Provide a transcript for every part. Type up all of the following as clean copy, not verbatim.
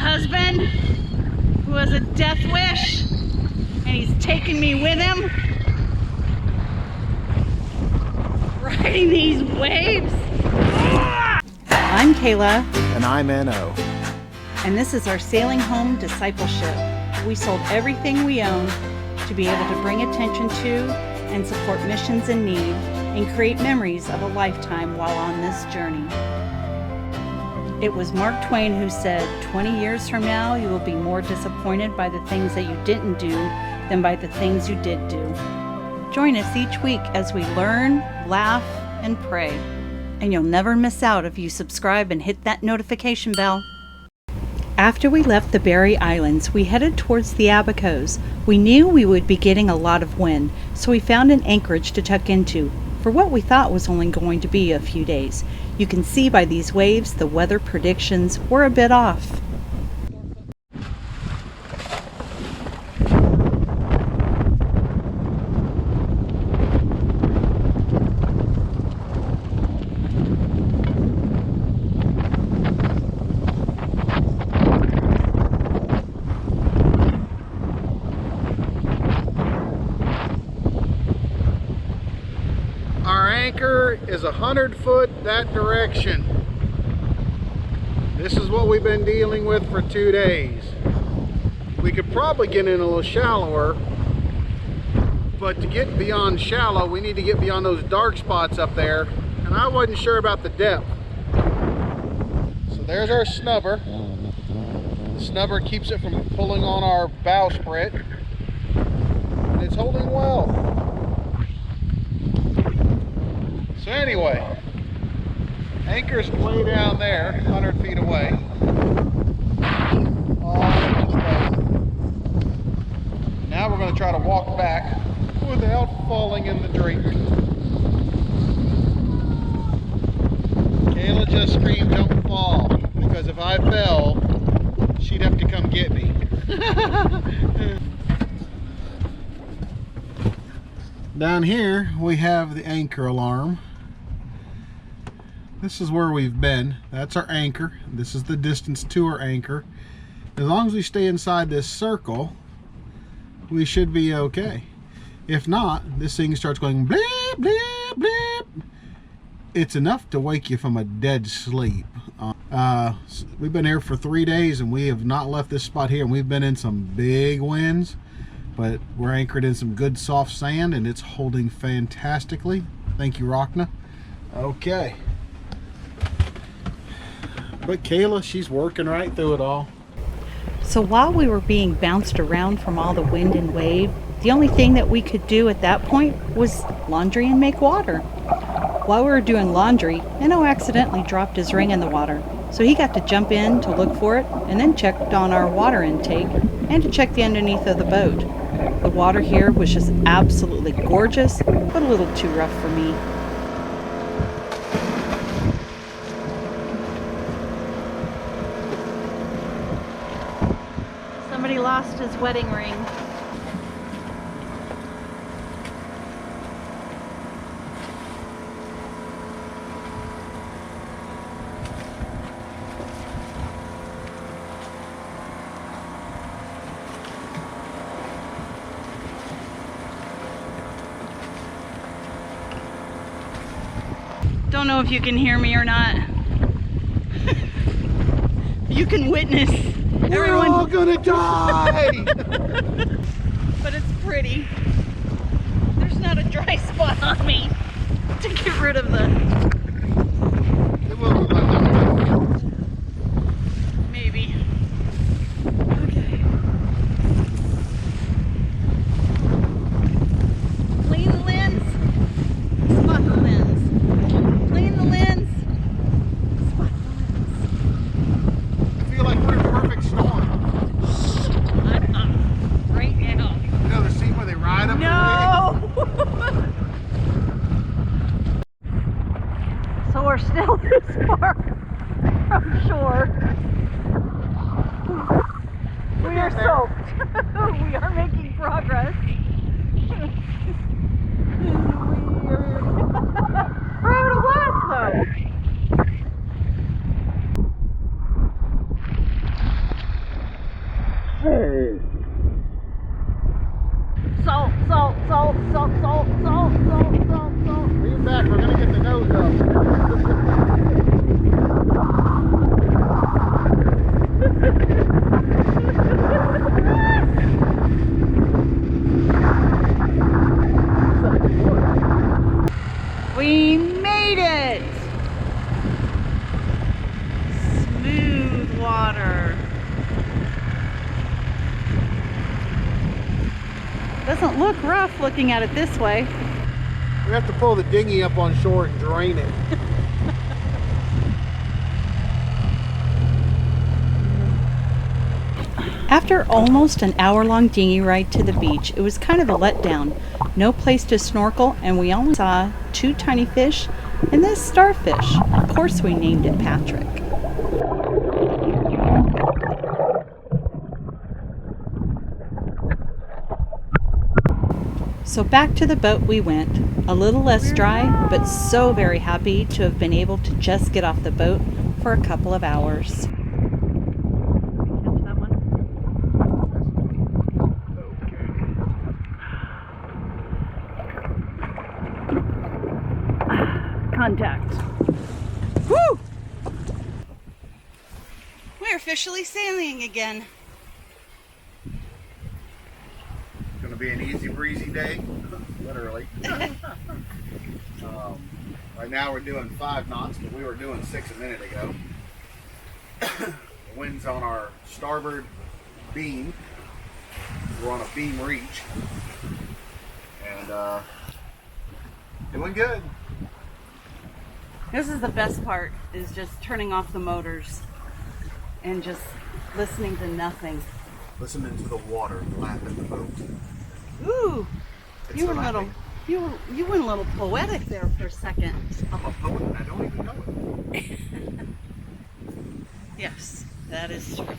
husband who has a death wish, and he's taking me with him. Riding these waves. I'm Kayla. And I'm Enno. And this is our sailing home discipleship. We sold everything we own to be able to bring attention to and support missions in need and create memories of a lifetime while on this journey. It was Mark Twain who said, 20 years from now, you will be more disappointed by the things that you didn't do than by the things you did do. Join us each week as we learn, laugh, and pray. And you'll never miss out if you subscribe and hit that notification bell. After we left the Berry Islands, we headed towards the Abacos. We knew we would be getting a lot of wind, so we found an anchorage to tuck into for what we thought was only going to be a few days. You can see by these waves the weather predictions were a bit off. Anchor is 100 foot that direction. This is what we've been dealing with for 2 days. We could probably get in a little shallower, but to get beyond shallow we need to get beyond those dark spots up there, and I wasn't sure about the depth. So there's our snubber. The snubber keeps it from pulling on our bowsprit, and it's holding well. So anyway, anchor's way down there, 100 feet away. Now we're going to try to walk back without falling in the drink. Kayla just screamed, "Don't fall," because if I fell, she'd have to come get me. Down here we have the anchor alarm. This is where we've been. That's our anchor. This is the distance to our anchor. As long as we stay inside this circle, we should be okay. If not, this thing starts going bleep, bleep, bleep. It's enough to wake you from a dead sleep. We've been here for 3 days and we have not left this spot here, and we've been in some big winds, but we're anchored in some good soft sand and it's holding fantastically. Thank you, Rockna. Okay. But Kayla, she's working right through it all. So while we were being bounced around from all the wind and wave, the only thing that we could do at that point was laundry and make water. While we were doing laundry, Enno accidentally dropped his ring in the water. So he got to jump in to look for it and then checked on our water intake and to check the underneath of the boat. The water here was just absolutely gorgeous, but a little too rough for me. Somebody lost his wedding ring. Don't know if you can hear me or not. You can witness. We're all gonna die! But it's pretty. There's not a dry spot on me to get rid of the... It will let them. Maybe. Okay. Clean the lens. Spot the lens. Clean the lens. Spot the lens. I feel like we're in a perfect storm. Right now. You know the scene where they ride up No! So we're still this far Salt, salt, salt, salt, salt, salt, salt, salt, salt. Lean back, we're gonna get the nose up. We made it! Smooth water. Doesn't look rough looking at it this way. We have to pull the dinghy up on shore and drain it. After almost an hour-long dinghy ride to the beach, it was kind of a letdown. No place to snorkel, and we only saw 2 tiny fish and this starfish. Of course we named it Patrick. So back to the boat we went, a little less dry, but so very happy to have been able to just get off the boat for a couple of hours. Contact. Woo! We're officially sailing again. It's gonna be an easy breezy day, literally. Right now we're doing 5 knots, but we were doing 6 a minute ago. The wind's on our starboard beam. We're on a beam reach, and doing good. This is the best part, is just turning off the motors and just listening to nothing. Listening to the water lap in the boat. Ooh, It's you went relaxing. you went a little poetic there for a second. I'm a poet and I don't even know it. Yes, that is true.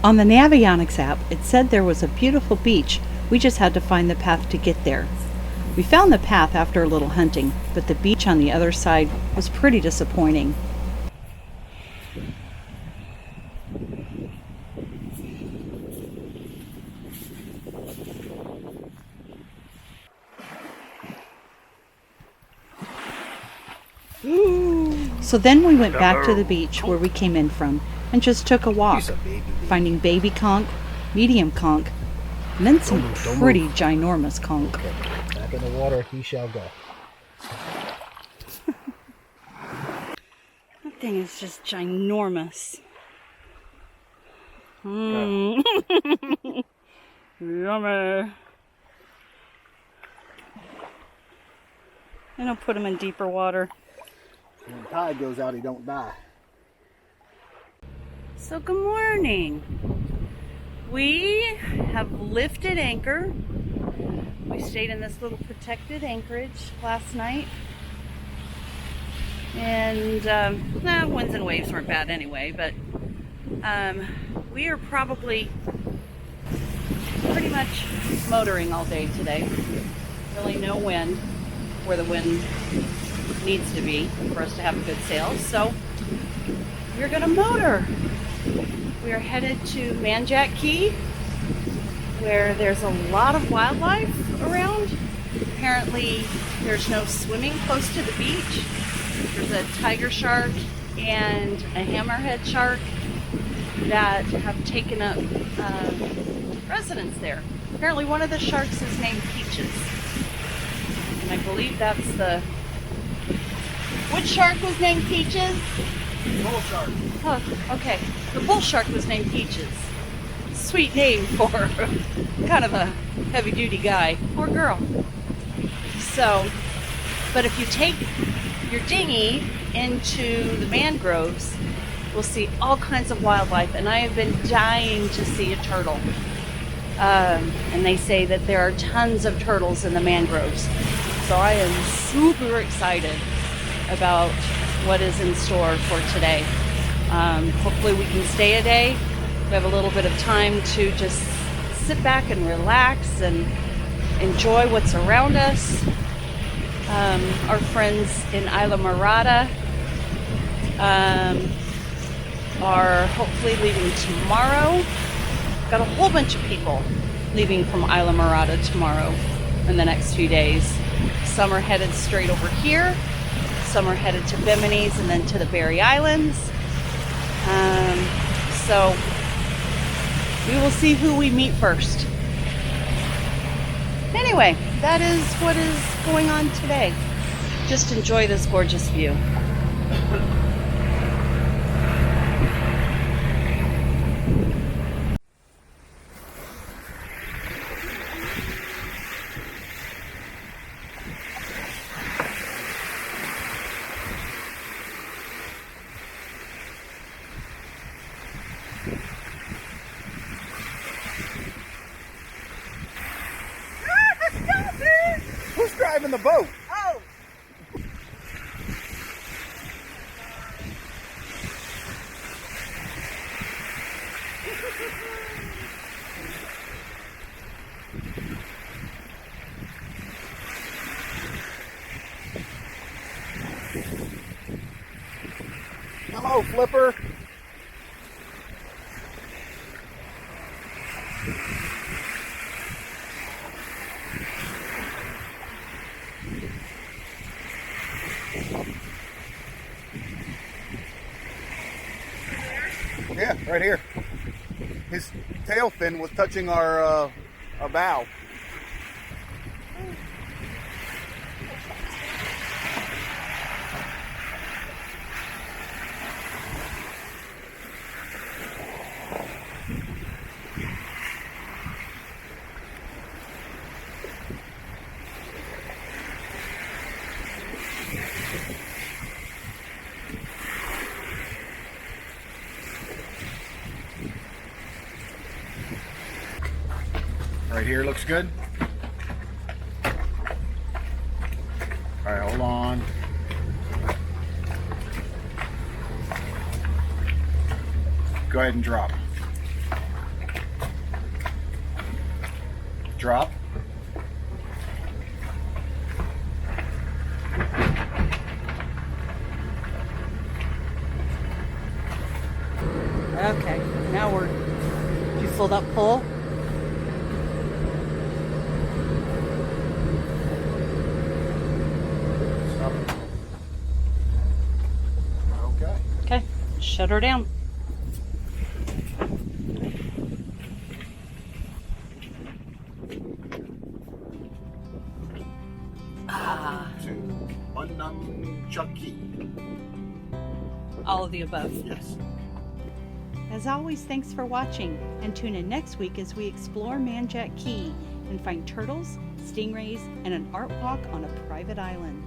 On the Navionics app, it said there was a beautiful beach. We just had to find the path to get there. We found the path after a little hunting, but the beach on the other side was pretty disappointing. So then we went back to the beach where we came in from and just took a walk, finding baby conch, medium conch, and then some pretty ginormous conch. Back in the water he shall go. That thing is just ginormous. Yummy. I don't put them in deeper water. When the tide goes out, he don't die. So good morning. We have lifted anchor. We stayed in this little protected anchorage last night. And winds and waves weren't bad anyway, but we are probably pretty much motoring all day today. Really no wind where the wind needs to be for us to have a good sail. So we're gonna motor. We are headed to Manjack Key, where there's a lot of wildlife around. Apparently there's no swimming close to the beach. There's a tiger shark and a hammerhead shark that have taken up residence there. Apparently one of the sharks is named Peaches. And I believe that's the... Which shark was named Peaches? Bull shark. Oh, okay. The bull shark was named Peaches. Sweet name for kind of a heavy-duty guy or girl. So, but if you take your dinghy into the mangroves, we'll see all kinds of wildlife, and I have been dying to see a turtle. And they say that there are tons of turtles in the mangroves. So I am super excited about what is in store for today. Hopefully we can stay a day. We have a little bit of time to just sit back and relax and enjoy what's around us. Our friends in Isla Morada are hopefully leaving tomorrow. Got a whole bunch of people leaving from Isla Morada tomorrow in the next few days. Some are headed straight over here. Some are headed to Bimini's and then to the Berry Islands. So we will see who we meet first. Anyway, that is what is going on today. Just enjoy this gorgeous view. Who's driving the boat? Oh! Hello, Flipper. Yeah, right here. His tail fin was touching our bow. Right here looks good. All right, hold on. Go ahead and drop. Drop. Okay, now we're. Did you fill that full? Stop it. Okay. Okay, shut her down. Chucky. All of the above. Yes. As always, thanks for watching, and tune in next week as we explore Manjack Key and find turtles, stingrays, and an art walk on a private island.